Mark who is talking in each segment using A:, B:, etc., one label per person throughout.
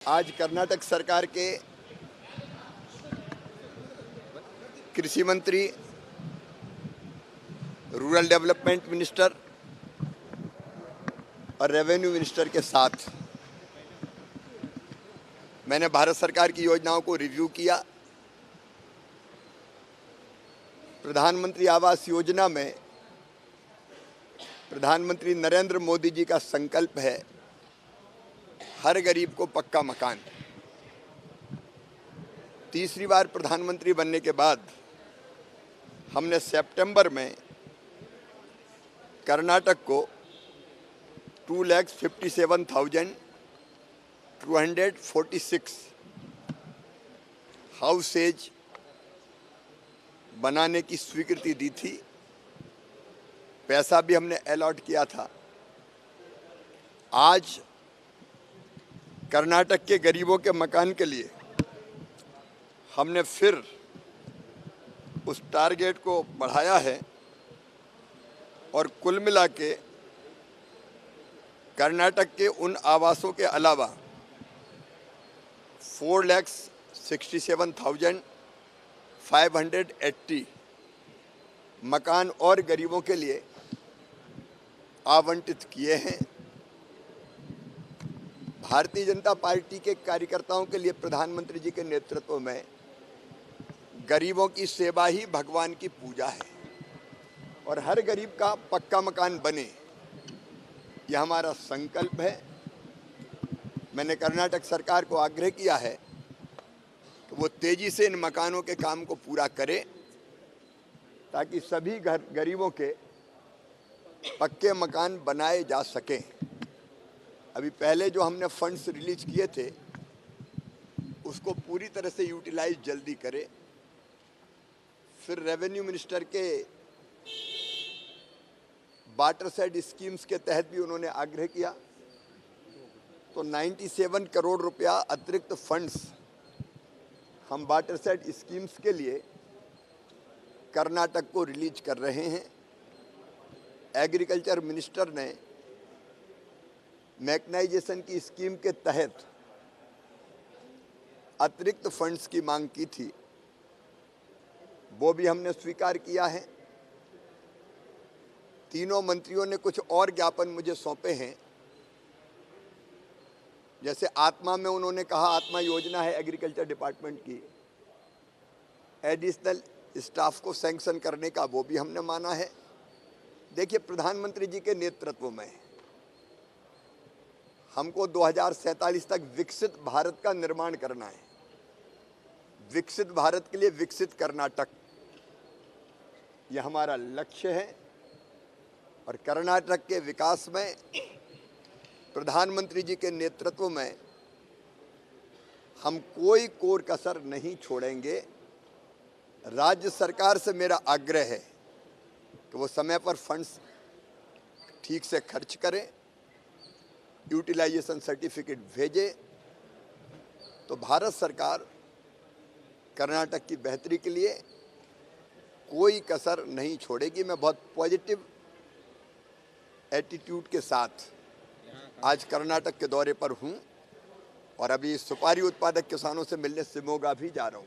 A: आज कर्नाटक सरकार के कृषि मंत्री, रूरल डेवलपमेंट मिनिस्टर और रेवेन्यू मिनिस्टर के साथ मैंने भारत सरकार की योजनाओं को रिव्यू किया। प्रधानमंत्री आवास योजना में प्रधानमंत्री नरेंद्र मोदी जी का संकल्प है हर गरीब को पक्का मकान। तीसरी बार प्रधानमंत्री बनने के बाद हमने सितंबर में कर्नाटक को 2,57,246 हाउसेज बनाने की स्वीकृति दी थी। पैसा भी हमने अलॉट किया था। आज कर्नाटक के गरीबों के मकान के लिए हमने फिर उस टारगेट को बढ़ाया है और कुल मिला के कर्नाटक के उन आवासों के अलावा 4,67,580 मकान और गरीबों के लिए आवंटित किए हैं। भारतीय जनता पार्टी के कार्यकर्ताओं के लिए प्रधानमंत्री जी के नेतृत्व में गरीबों की सेवा ही भगवान की पूजा है और हर गरीब का पक्का मकान बने, यह हमारा संकल्प है। मैंने कर्नाटक सरकार को आग्रह किया है कि वो तेजी से इन मकानों के काम को पूरा करे ताकि सभी गरीबों के पक्के मकान बनाए जा सकें। अभी पहले जो हमने फंड्स रिलीज किए थे उसको पूरी तरह से यूटिलाइज जल्दी करें। फिर रेवेन्यू मिनिस्टर के वाटर साइड स्कीम्स के तहत भी उन्होंने आग्रह किया तो 97 करोड़ रुपया अतिरिक्त फंड्स हम वाटर साइड स्कीम्स के लिए कर्नाटक को रिलीज कर रहे हैं। एग्रीकल्चर मिनिस्टर ने मैकेनाइजेशन की स्कीम के तहत अतिरिक्त फंड्स की मांग की थी, वो भी हमने स्वीकार किया है। तीनों मंत्रियों ने कुछ और ज्ञापन मुझे सौंपे हैं। जैसे आत्मा में उन्होंने कहा, आत्मा योजना है एग्रीकल्चर डिपार्टमेंट की, एडिशनल स्टाफ को सैंक्शन करने का, वो भी हमने माना है। देखिए, प्रधानमंत्री जी के नेतृत्व में हमको 2047 तक विकसित भारत का निर्माण करना है। विकसित भारत के लिए विकसित कर्नाटक, यह हमारा लक्ष्य है और कर्नाटक के विकास में प्रधानमंत्री जी के नेतृत्व में हम कोई कोर कसर नहीं छोड़ेंगे। राज्य सरकार से मेरा आग्रह है कि वो समय पर फंड्स ठीक से खर्च करें, यूटिलाइजेशन सर्टिफिकेट भेजे तो भारत सरकार कर्नाटक की बेहतरी के लिए कोई कसर नहीं छोड़ेगी। मैं बहुत पॉजिटिव एटीट्यूड के साथ आज कर्नाटक के दौरे पर हूं और अभी सुपारी उत्पादक किसानों से मिलने शिमोगा भी जा रहा हूं।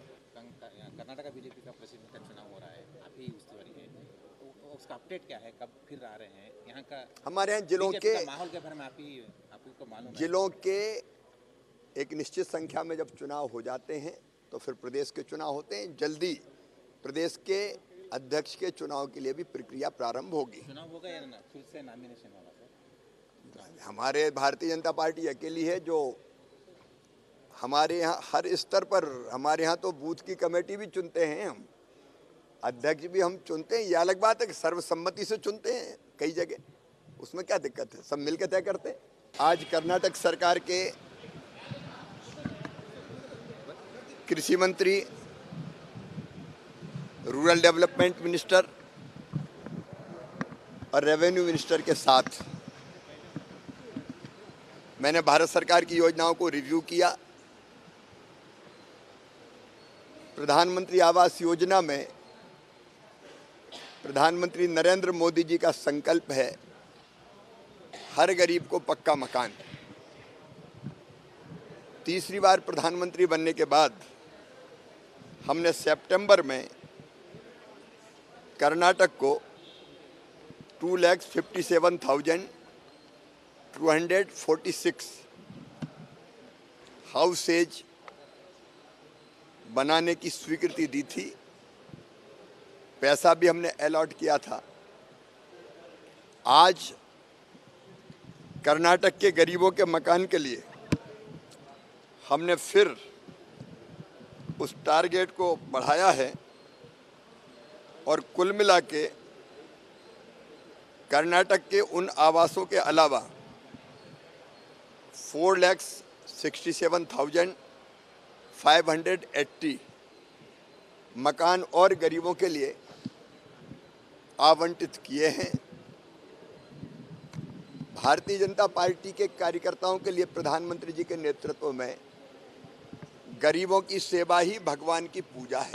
B: कर्नाटक बीजेपी का प्रेसिडेंट का चुनाव हो रहा है, आप ही उस तिवारी हैं, तो उसका अपडेट क्या है, कब फिर आ रहे हैं यहाँ का? हमारे यहाँ जिलों के माहौल के बारे में आपको मालूम है?
A: जिलों के एक निश्चित संख्या में जब चुनाव हो जाते हैं तो फिर प्रदेश के चुनाव होते हैं। जल्दी प्रदेश के अध्यक्ष के चुनाव के लिए भी प्रक्रिया प्रारंभ होगी।
B: चुनाव होगा या ना, फिर से नॉमिनेशन होगा?
A: हमारे भारतीय जनता पार्टी अकेली है जो हमारे यहाँ हर स्तर पर, हमारे यहाँ तो बूथ की कमेटी भी चुनते हैं, हम अध्यक्ष भी हम चुनते हैं। ये अलग बात है कि सर्वसम्मति से चुनते हैं कई जगह, उसमें क्या दिक्कत है, सब मिलकर तय करते हैं। आज कर्नाटक सरकार के कृषि मंत्री, रूरल डेवलपमेंट मिनिस्टर और रेवेन्यू मिनिस्टर के साथ मैंने भारत सरकार की योजनाओं को रिव्यू किया। प्रधानमंत्री आवास योजना में प्रधानमंत्री नरेंद्र मोदी जी का संकल्प है हर गरीब को पक्का मकान। तीसरी बार प्रधानमंत्री बनने के बाद हमने सितंबर में कर्नाटक को 2,57,246 हाउसेज बनाने की स्वीकृति दी थी। पैसा भी हमने अलॉट किया था। आज कर्नाटक के गरीबों के मकान के लिए हमने फिर उस टारगेट को बढ़ाया है और कुल मिला के कर्नाटक के उन आवासों के अलावा 4,67,580 मकान और गरीबों के लिए आवंटित किए हैं। भारतीय जनता पार्टी के कार्यकर्ताओं के लिए प्रधानमंत्री जी के नेतृत्व में गरीबों की सेवा ही भगवान की पूजा है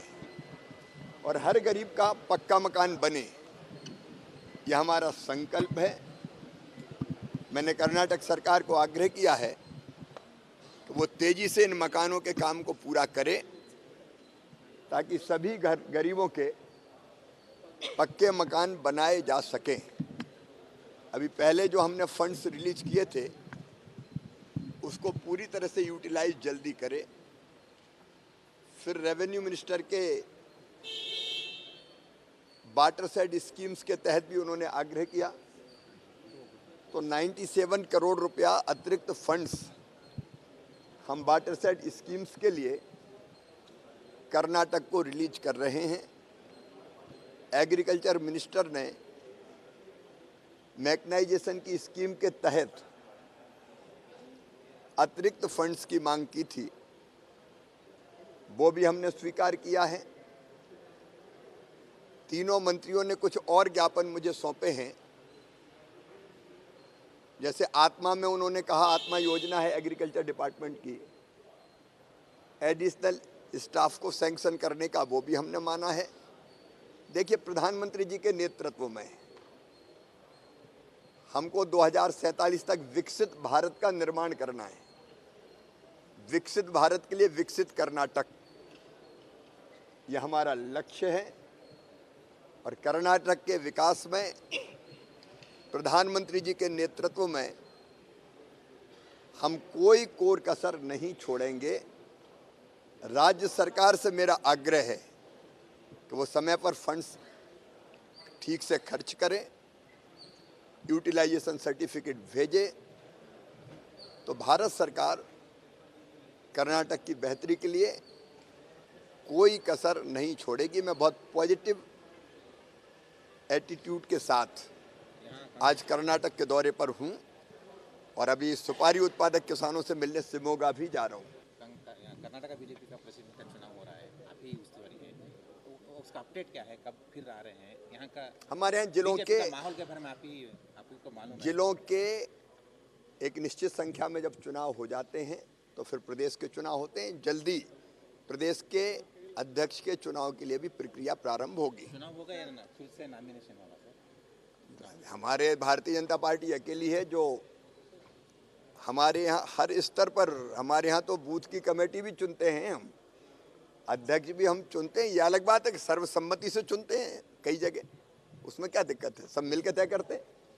A: और हर गरीब का पक्का मकान बने, यह हमारा संकल्प है। मैंने कर्नाटक सरकार को आग्रह किया है कि वो तेजी से इन मकानों के काम को पूरा करे ताकि सभी गरीबों के पक्के मकान बनाए जा सकें। अभी पहले जो हमने फंड्स रिलीज किए थे उसको पूरी तरह से यूटिलाइज जल्दी करें। फिर रेवेन्यू मिनिस्टर के वाटरशेड स्कीम्स के तहत भी उन्होंने आग्रह किया, तो 97 करोड़ रुपया अतिरिक्त फंड्स हम वाटरशेड स्कीम्स के लिए कर्नाटक को रिलीज कर रहे हैं। एग्रीकल्चर मिनिस्टर ने मैकेनाइजेशन की स्कीम के तहत अतिरिक्त फंड्स की मांग की थी, वो भी हमने स्वीकार किया है। तीनों मंत्रियों ने कुछ और ज्ञापन मुझे सौंपे हैं, जैसे आत्मा में उन्होंने कहा, आत्मा योजना है एग्रीकल्चर डिपार्टमेंट की, एडिशनल स्टाफ को सैंक्शन करने का, वो भी हमने माना है। देखिए, प्रधानमंत्री जी के नेतृत्व में हमको 2047 तक विकसित भारत का निर्माण करना है। विकसित भारत के लिए विकसित कर्नाटक, यह हमारा लक्ष्य है और कर्नाटक के विकास में प्रधानमंत्री जी के नेतृत्व में हम कोई कोर कसर नहीं छोड़ेंगे। राज्य सरकार से मेरा आग्रह है कि वो समय पर फंड्स ठीक से खर्च करें, यूटिलाइजेशन सर्टिफिकेट भेजे, तो भारत सरकार कर्नाटक की बेहतरी के लिए कोई कसर नहीं छोड़ेगी। मैं बहुत पॉजिटिव एटीट्यूड के साथ आज कर्नाटक के दौरे पर हूं और अभी सुपारी उत्पादक किसानों से मिलने शिमोगा भी जा रहा हूं।
B: कर्नाटक बीजेपी का प्रेसिडेंट का चुनाव हो रहा है, आप ही उस तिवारी हैं, तो उसका अपडेट क्या है, कब फिर आ रहे हैं यहाँ का? हमारे यहाँ जिलों के माहौल के बारे में आपको मालूम है?
A: जिलों के एक निश्चित संख्या में जब चुनाव हो जाते हैं तो फिर प्रदेश के चुनाव होते हैं। जल्दी प्रदेश के अध्यक्ष के चुनाव के लिए भी प्रक्रिया प्रारंभ होगी।
B: चुनाव होगा या ना, फिर से नॉमिनेशन होगा?
A: हमारे भारतीय जनता पार्टी अकेली है जो हमारे यहाँ हर स्तर पर, हमारे यहाँ तो बूथ की कमेटी भी चुनते हैं हम, अध्यक्ष भी हम चुनते हैं। ये अलग बात है कि सर्वसम्मति से चुनते हैं कई जगह, उसमें क्या दिक्कत है, सब मिलकर तय करते हैं।